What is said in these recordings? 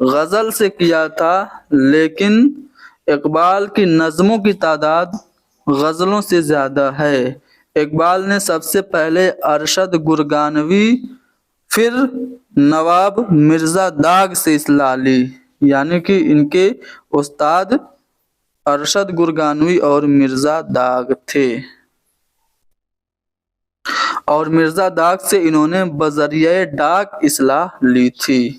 غزل سے کیا تھا، لیکن اقبال کی نظموں کی تعداد غزلوں سے زیادہ ہے۔ اقبال نے سب سے پہلے ارشد گرگانوی پھر نواب مرزا داغ سے اصلاح لی، یعنی کہ ان کے استاد ارشد گرگانوی اور مرزا داغ تھے، اور مرزا داغ سے انہوں نے بذریعہ ڈاک اصلاح لی تھی۔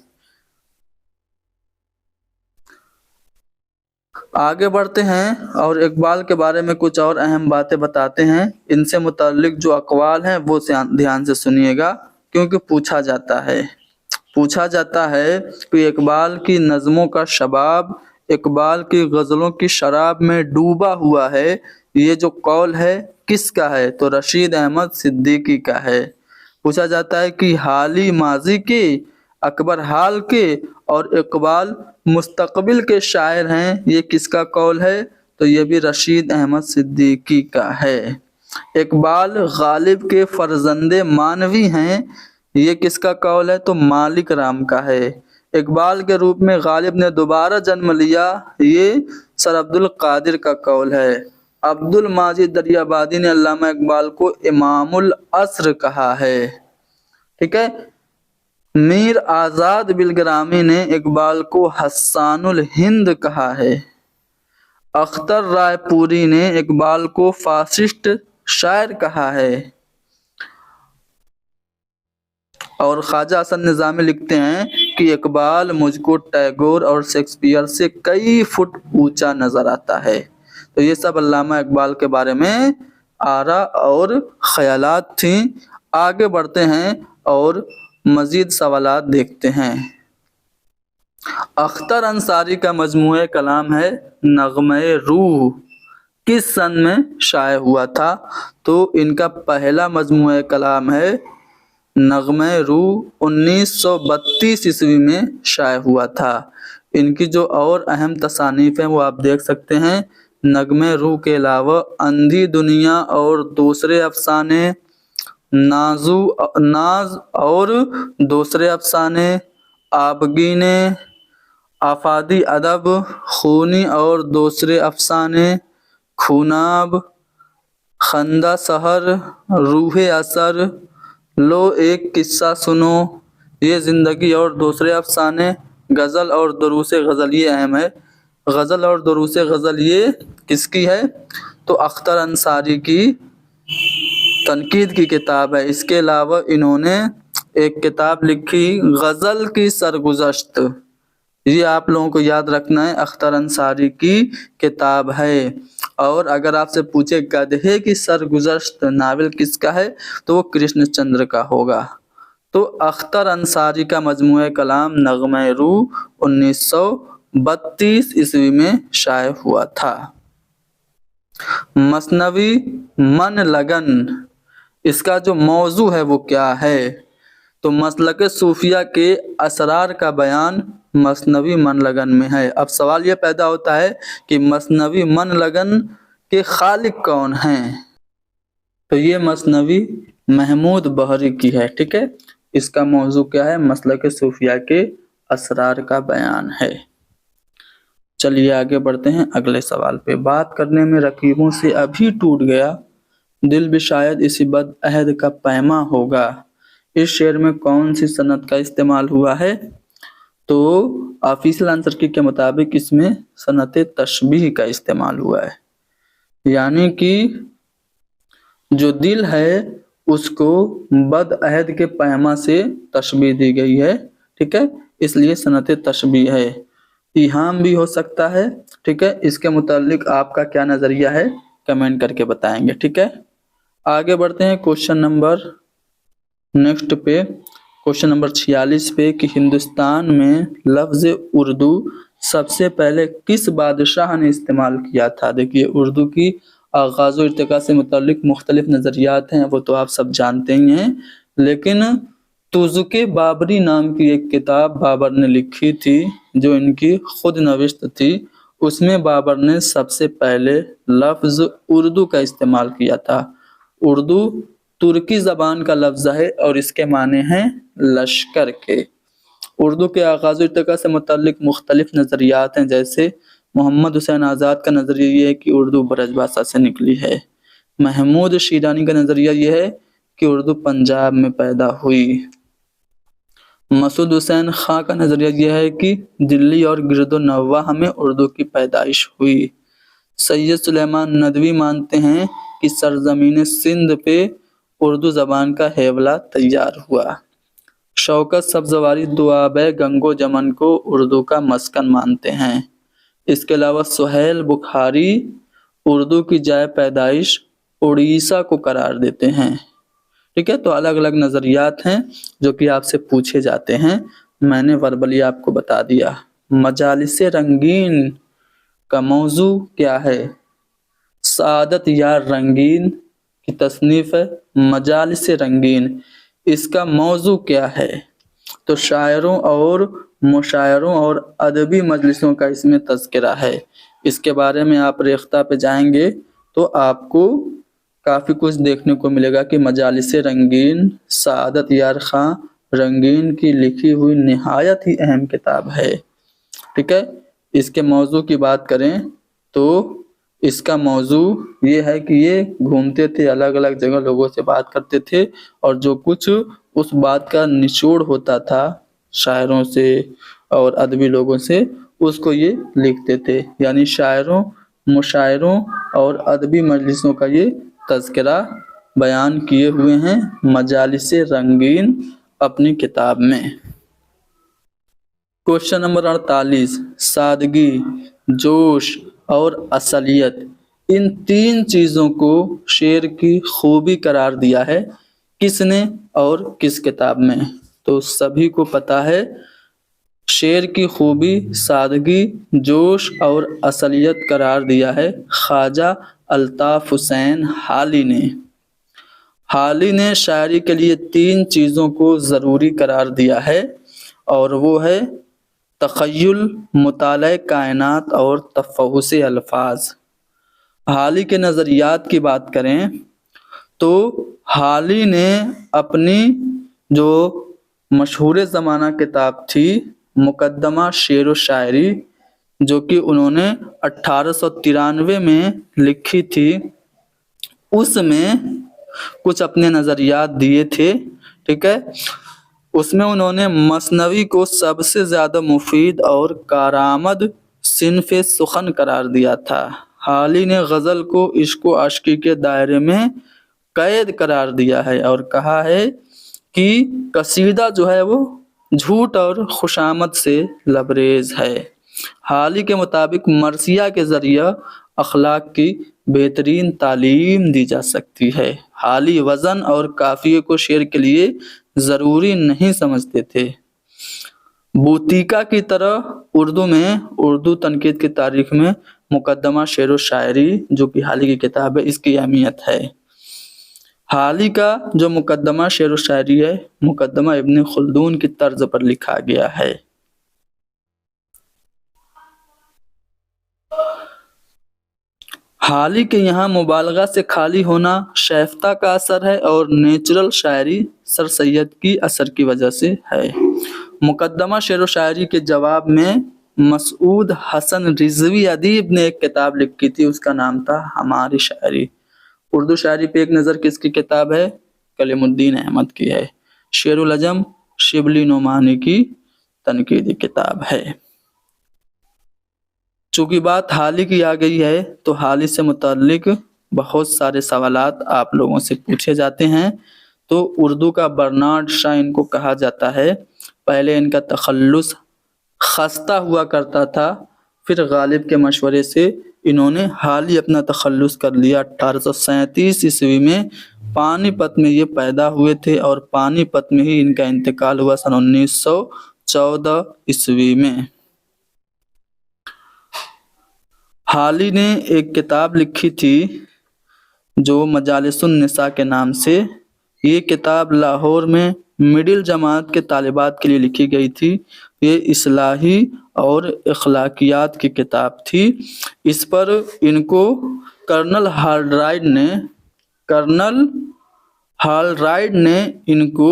آگے بڑھتے ہیں اور اقبال کے بارے میں کچھ اور اہم باتیں بتاتے ہیں۔ ان سے متعلق جو اقوال ہیں وہ دھیان سے سنیے گا، کیونکہ پوچھا جاتا ہے کہ اقبال کی نظموں کا شباب اقبال کی غزلوں کی شراب میں ڈوبا ہوا ہے، یہ جو قول ہے کس کا ہے؟ تو رشید احمد صدیقی کا ہے۔ پوچھا جاتا ہے کہ حالی ماضی کے، اکبر حال کے اور اقبال مستقبل کے شاعر ہیں، یہ کس کا قول ہے؟ تو یہ بھی رشید احمد صدیقی کا ہے۔ اقبال غالب کے فرزند مانوی ہیں، یہ کس کا قول ہے؟ تو مالک رام کا ہے۔ اقبال کے روپ میں غالب نے دوبارہ جنم لیا، یہ سر عبد القادر کا قول ہے۔ عبد الماجد دریابادی نے علامہ اقبال کو امام العصر کہا ہے، ٹھیک ہے۔ میر آزاد بلگرامی نے اقبال کو حسان الہند کہا ہے۔ اختر رائے پوری نے اقبال کو فاسسٹ شاعر کہا ہے، اور خواجہ حسن نظامی لکھتے ہیں کہ اقبال مجھ کو ٹیگور اور شیکسپیئر سے کئی فٹ اونچا نظر آتا ہے۔ تو یہ سب علامہ اقبال کے بارے میں آراء اور خیالات تھیں۔ آگے بڑھتے ہیں اور مزید سوالات دیکھتے ہیں۔ اختر انصاری کا مجموعہ کلام ہے نغمہ روح، کس سن میں شائع ہوا تھا؟ تو ان کا پہلا مجموعہ کلام ہے نغمہ روح، 1932 عیسوی میں شائع ہوا تھا۔ ان کی جو اور اہم تصانیف ہیں وہ آپ دیکھ سکتے ہیں۔ نغمہ روح کے علاوہ اندھی دنیا اور دوسرے افسانے، ناز اور دوسرے افسانے، آبگین، آفادی ادب، خونی اور دوسرے افسانے، خوناب، خندہ سحر، روح اثر، لو ایک قصہ سنو، یہ زندگی اور دوسرے افسانے، غزل اور دروس غزل، یہ اہم ہے۔ غزل اور دروس غزل یہ کس کی ہے؟ تو اختر انصاری کی تنقید کی کتاب ہے۔ اس کے علاوہ انہوں نے ایک کتاب لکھی غزل کی سرگزشت، یہ آپ لوگوں کو یاد رکھنا ہے، اختر انصاری کی کتاب ہے۔ اور اگر آپ سے پوچھے گدھے کی سرگزشت ناول کس کا ہے تو وہ کرشن چندر کا ہوگا۔ تو اختر انصاری کا مجموعہ کلام نغمہ روح 1932 عیسوی میں شائع ہوا تھا۔ مثنوی من لگن، اس کا جو موضوع ہے وہ کیا ہے؟ تو مسلک صوفیہ کے اسرار کا بیان مثنوی من لگن میں ہے۔ اب سوال یہ پیدا ہوتا ہے کہ مثنوی من لگن کے خالق کون ہیں؟ تو یہ مثنوی محمود بحری کی ہے، ٹھیک ہے۔ اس کا موضوع کیا ہے؟ مسلک صوفیہ کے اسرار کا بیان ہے۔ چلیے آگے بڑھتے ہیں اگلے سوال پہ۔ بات کرنے میں رقیبوں سے ابھی ٹوٹ گیا، دل بھی شاید اسی بد عہد کا پیما ہوگا، اس شعر میں کون سی صنعت کا استعمال ہوا ہے؟ تو آفیشل آنسر کی کے مطابق اس میں صنعت تشبیہ کا استعمال ہوا ہے، یعنی کہ جو دل ہے اس کو بد عہد کے پیما سے تشبیہ دی گئی ہے، ٹھیک ہے، اس لیے صنعت تشبیہ ہے۔ ایہام بھی ہو سکتا ہے، ٹھیک ہے۔ اس کے متعلق آپ کا کیا نظریہ ہے کمنٹ کر کے بتائیں گے، ٹھیک ہے۔ آگے بڑھتے ہیں کوشچن نمبر نیکسٹ پہ، کوشچن نمبر 46 پہ کہ ہندوستان میں لفظ اردو سب سے پہلے کس بادشاہ نے استعمال کیا تھا؟ دیکھیے اردو کی آغاز و ارتقاء سے متعلق مختلف نظریات ہیں، وہ تو آپ سب جانتے ہی ہیں، لیکن تزک بابری نام کی ایک کتاب بابر نے لکھی تھی جو ان کی خود نوشت تھی، اس میں بابر نے سب سے پہلے لفظ اردو کا استعمال کیا تھا۔ اردو ترکی زبان کا لفظ ہے اور اس کے معنی ہیں لشکر کے۔ اردو کے آغاز و ارتقاء سے متعلق مختلف نظریات ہیں، جیسے محمد حسین آزاد کا نظریہ یہ ہے کہ اردو برج بھاشا سے نکلی ہے، محمود شیرانی کا نظریہ یہ ہے کہ اردو پنجاب میں پیدا ہوئی، مسعود حسین خان کا نظریہ یہ ہے کہ دلی اور گرد و نواح میں اردو کی پیدائش ہوئی، سید سلیمان ندوی مانتے ہیں کہ سرزمین سندھ پہ اردو زبان کا حیولہ تیار ہوا، شوکت سبزواری دوآب گنگ و جمن کو اردو کا مسکن مانتے ہیں، اس کے علاوہ سہیل بخاری اردو کی جائے پیدائش اڑیسہ کو قرار دیتے ہیں۔ ٹھیک ہے، تو الگ الگ نظریات ہیں جو کہ آپ سے پوچھے جاتے ہیں، میں نے وربلی آپ کو بتا دیا۔ مجالس رنگین کا موضوع کیا ہے؟ سعادت یار رنگین کی تصنیف ہے مجالس رنگین، اس کا موضوع کیا ہے؟ تو شاعروں اور مشاعروں اور ادبی مجلسوں کا اس میں تذکرہ ہے، اس کے بارے میں آپ ریختہ پہ جائیں گے تو آپ کو کافی کچھ دیکھنے کو ملے گا کہ مجالس رنگین سعادت یار خان رنگین کی لکھی ہوئی نہایت ہی اہم کتاب ہے۔ ٹھیک ہے، اس کے موضوع کی بات کریں تو اس کا موضوع یہ ہے کہ یہ گھومتے تھے، الگ الگ جگہ لوگوں سے بات کرتے تھے، اور جو کچھ اس بات کا نچوڑ ہوتا تھا شاعروں سے اور ادبی لوگوں سے، اس کو یہ لکھتے تھے، یعنی شاعروں مشاعروں اور ادبی مجلسوں کا یہ تذکرہ بیان کیے ہوئے ہیں مجالس رنگین اپنی کتاب میں۔ کوشچن نمبر 48، سادگی، جوش اور اصلیت، ان تین چیزوں کو شعر کی خوبی قرار دیا ہے کس نے اور کس کتاب میں؟ تو سبھی کو پتا ہے شعر کی خوبی سادگی، جوش اور اصلیت قرار دیا ہے خواجہ الطاف حسین حالی نے۔ حالی نے شاعری کے لیے تین چیزوں کو ضروری قرار دیا ہے، اور وہ ہے تخیل، مطالعہ کائنات اور تفحص الفاظ۔ حالی کے نظریات کی بات کریں تو حالی نے اپنی جو مشہور زمانہ کتاب تھی مقدمہ شعر و شاعری، جو کہ انہوں نے 1893 میں لکھی تھی، اس میں کچھ اپنے نظریات دیے تھے۔ ٹھیک ہے، اس میں انہوں نے مثنوی کو سب سے زیادہ مفید اور کارآمد صنف سخن قرار دیا تھا۔ حالی نے غزل کو عشق و عاشقی کے دائرے میں قید قرار دیا ہے اور کہا ہے کہ قصیدہ جو ہے وہ جھوٹ اور خوشامد سے لبریز ہے۔ حالی کے مطابق مرثیہ کے ذریعہ اخلاق کی بہترین تعلیم دی جا سکتی ہے۔ حالی وزن اور قافیے کو شعر کے لیے ضروری نہیں سمجھتے تھے۔ بوتیکا کی طرح اردو میں اردو تنقید کی تاریخ میں مقدمہ شعر و شاعری جو کہ حالی کی کتاب ہے، اس کی اہمیت ہے۔ حالی کا جو مقدمہ شعر و شاعری ہے مقدمہ ابن خلدون کی طرز پر لکھا گیا ہے۔ حالی کے یہاں مبالغہ سے خالی ہونا شیفتہ کا اثر ہے اور نیچرل شاعری سر سید کی اثر کی وجہ سے ہے۔ مقدمہ شعر و شاعری کے جواب میں مسعود حسن رضوی ادیب نے ایک کتاب لکھی تھی، اس کا نام تھا ہماری شاعری۔ اردو شاعری پہ ایک نظر کس کی کتاب ہے؟ کلیم الدین احمد کی ہے۔ شعر العجم شبلی نعمانی کی تنقیدی کتاب ہے۔ چونکہ بات حالی کی آ گئی ہے تو حالی سے متعلق بہت سارے سوالات آپ لوگوں سے پوچھے جاتے ہیں۔ تو اردو کا برنارڈ شاہ ان کو کہا جاتا ہے۔ پہلے ان کا تخلص خستہ ہوا کرتا تھا، پھر غالب کے مشورے سے انہوں نے حالی اپنا تخلص کر لیا۔ 1837 عیسوی میں پانی پت میں یہ پیدا ہوئے تھے اور پانی پت میں ہی ان کا انتقال ہوا سن 1914 عیسوی میں۔ حالی نے ایک کتاب لکھی تھی جو مجالس النساء کے نام سے۔ یہ کتاب لاہور میں مڈل جماعت کے طالبات کے لیے لکھی گئی تھی۔ یہ اصلاحی اور اخلاقیات کی کتاب تھی۔ اس پر ان کو کرنل ہالرائڈ نے ان کو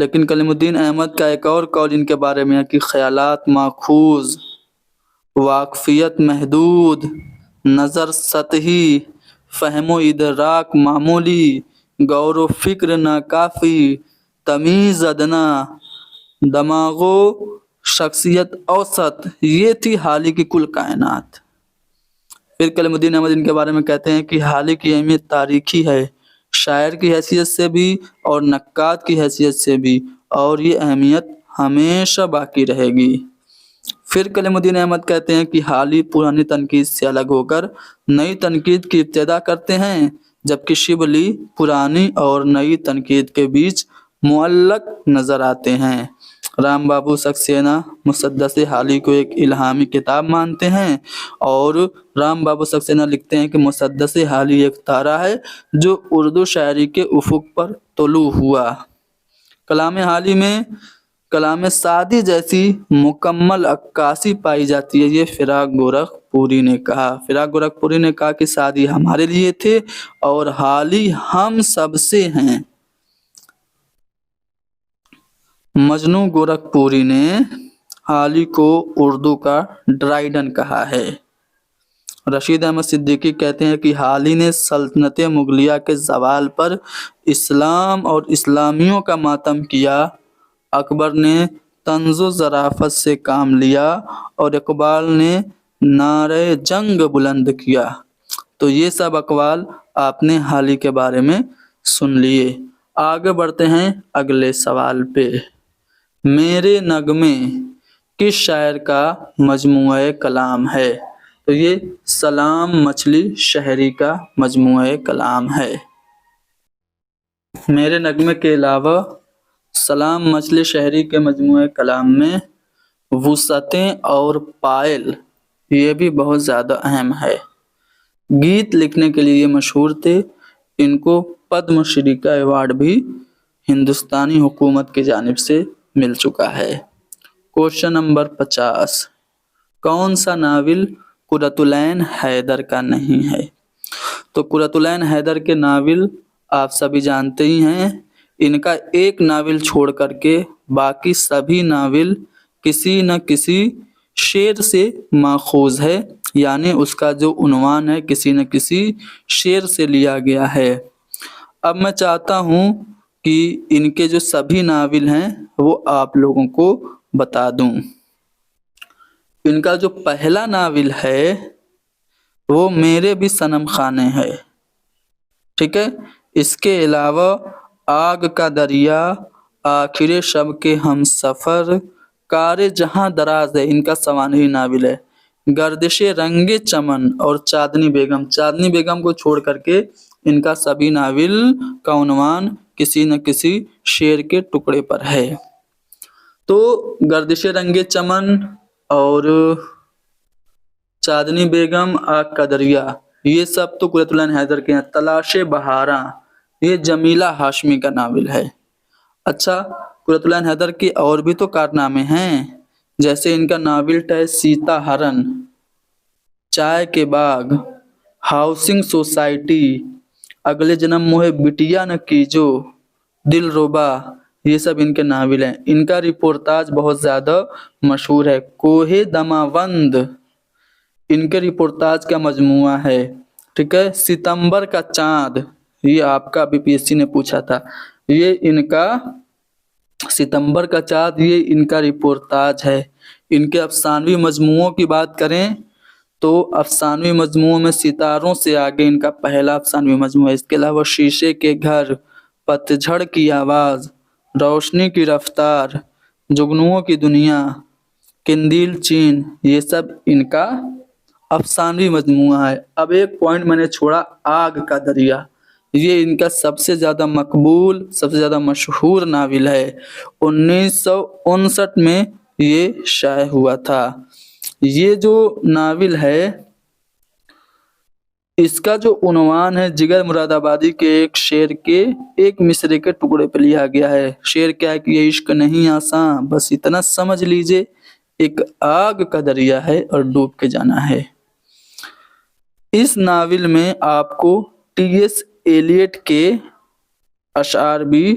لیکن کلیم الدین احمد کا ایک اور قول ان کے بارے میں ہے کہ خیالات ماخوذ، واقفیت محدود، نظر سطحی، فہم و ادراک معمولی، غور و فکر ناکافی، تمیز ادنا، دماغ و شخصیت اوسط، یہ تھی حالی کی کل کائنات۔ پھر کلیم الدین احمد ان کے بارے میں کہتے ہیں کہ حالی کی اہمیت تاریخی ہے، شاعر کی حیثیت سے بھی اور نقاد کی حیثیت سے بھی، اور یہ اہمیت ہمیشہ باقی رہے گی۔ پھر کلیم الدین احمد کہتے ہیں کہ حالی پرانی تنقید سے الگ ہو کر نئی تنقید کی ابتدا کرتے ہیں، جبکہ شبلی پرانی اور نئی تنقید کے بیچ معلق نظر آتے ہیں۔ رام بابو سکسینہ مسدس حالی کو ایک الہامی کتاب مانتے ہیں، اور رام بابو سکسینہ لکھتے ہیں کہ مسدس حالی ایک تارہ ہے جو اردو شاعری کے افق پر طلوع ہوا۔ کلام حالی میں کلام سعدی جیسی مکمل عکاسی پائی جاتی ہے، یہ فراق گورکھ پوری نے کہا۔ فراق گورکھ پوری نے کہا کہ سعدی ہمارے لیے تھے اور حالی ہم سب سے ہیں۔ مجنوں گورکھ پوری نے حالی کو اردو کا ڈرائیڈن کہا ہے۔ رشید احمد صدیقی کہتے ہیں کہ حالی نے سلطنت مغلیہ کے زوال پر اسلام اور اسلامیوں کا ماتم کیا، اکبر نے طنز و ظرافت سے کام لیا اور اقبال نے نعرہ جنگ بلند کیا۔ تو یہ سب اقوال آپ نے حالی کے بارے میں سن لیے۔ آگے بڑھتے ہیں اگلے سوال پہ۔ میرے نغمے کس شاعر کا مجموعہ کلام ہے؟ تو یہ سلام مچھلی شہری کا مجموعہ کلام ہے۔ میرے نغمے کے علاوہ سلام مچھلی شہری کے مجموعہ کلام میں وسعتیں اور پائل یہ بھی بہت زیادہ اہم ہے۔ گیت لکھنے کے لیے یہ مشہور تھے، ان کو پدم شری کا ایوارڈ بھی ہندوستانی حکومت کی جانب سے مل چکا ہے۔ کوشچن نمبر 50، کون سا ناول قرۃ العین حیدر کا نہیں ہے؟ تو قرۃ العین حیدر کے ناول آپ سبھی جانتے ہی ہیں، ان کا ایک ناول چھوڑ کر کے باقی سبھی ناول کسی نہ کسی شعر سے ماخوذ ہے، یعنی اس کا جو عنوان ہے کسی نہ کسی شعر سے لیا گیا ہے۔ اب میں چاہتا ہوں کہ ان کے جو سبھی ناول ہیں وہ آپ لوگوں کو بتا دوں۔ ان کا جو پہلا ناول ہے وہ میرے بھی صنم خانے ہے، ٹھیک ہے۔ اس کے علاوہ آگ کا دریا، آخر شب کے ہم سفر، کار جہاں دراز ہے ان کا سوانحی ناول ہے، گردش رنگ چمن اور چاندنی بیگم۔ چاندنی بیگم کو چھوڑ کر کے ان کا سبھی ناول کا عنوان کسی نہ کسی شعر کے ٹکڑے پر ہے۔ تو گردش رنگ چمن اور چاندنی بیگم، آگ کا دریا، یہ سب تو قرۃ العین حیدر کے ہیں۔ تلاش بہاراں یہ جمیلہ ہاشمی کا ناول ہے۔ اچھا، قرۃ العین حیدر کے اور بھی تو کارنامے ہیں، جیسے ان کا ناول ہے سیتا ہرن، چائے کے باغ، ہاؤسنگ سوسائٹی، اگلے جنم موہے بٹیا نہ کیجو، دل ربا، یہ سب ان کے ناول ہیں۔ ان کا رپورتاج بہت زیادہ مشہور ہے، کوہ دماوند ان کے رپورتاج کا مجموعہ ہے، ٹھیک ہے۔ ستمبر کا چاند، یہ آپ کا BPSC نے پوچھا تھا، یہ ان کا ستمبر کا چاند یہ ان کا رپورتاج ہے۔ ان کے افسانوی مجموعوں کی بات کریں تو افسانوی مجموعوں میں ستاروں سے آگے ان کا پہلا افسانوی مجموعہ ہے۔ اس کے علاوہ شیشے کے گھر، پتجھڑ کی آواز، روشنی کی رفتار، جگنوؤں کی دنیا، قندیل چین، یہ سب ان کا افسانوی مجموعہ ہے۔ اب ایک پوائنٹ میں نے چھوڑا، آگ کا دریا، یہ ان کا سب سے زیادہ مقبول، سب سے زیادہ مشہور ناول ہے۔ 1959 میں یہ شائع ہوا تھا۔ یہ جو ناول ہے اس کا جو عنوان ہے جگر مراد آبادی کے ایک شعر کے ایک مصرے کے ٹکڑے پہ لیا گیا ہے۔ شعر کیا ہے کہ یہ عشق نہیں آساں، بس اتنا سمجھ لیجئے، ایک آگ کا دریا ہے اور ڈوب کے جانا ہے۔ اس ناول میں آپ کو TS ایلیٹ کے اشعار بھی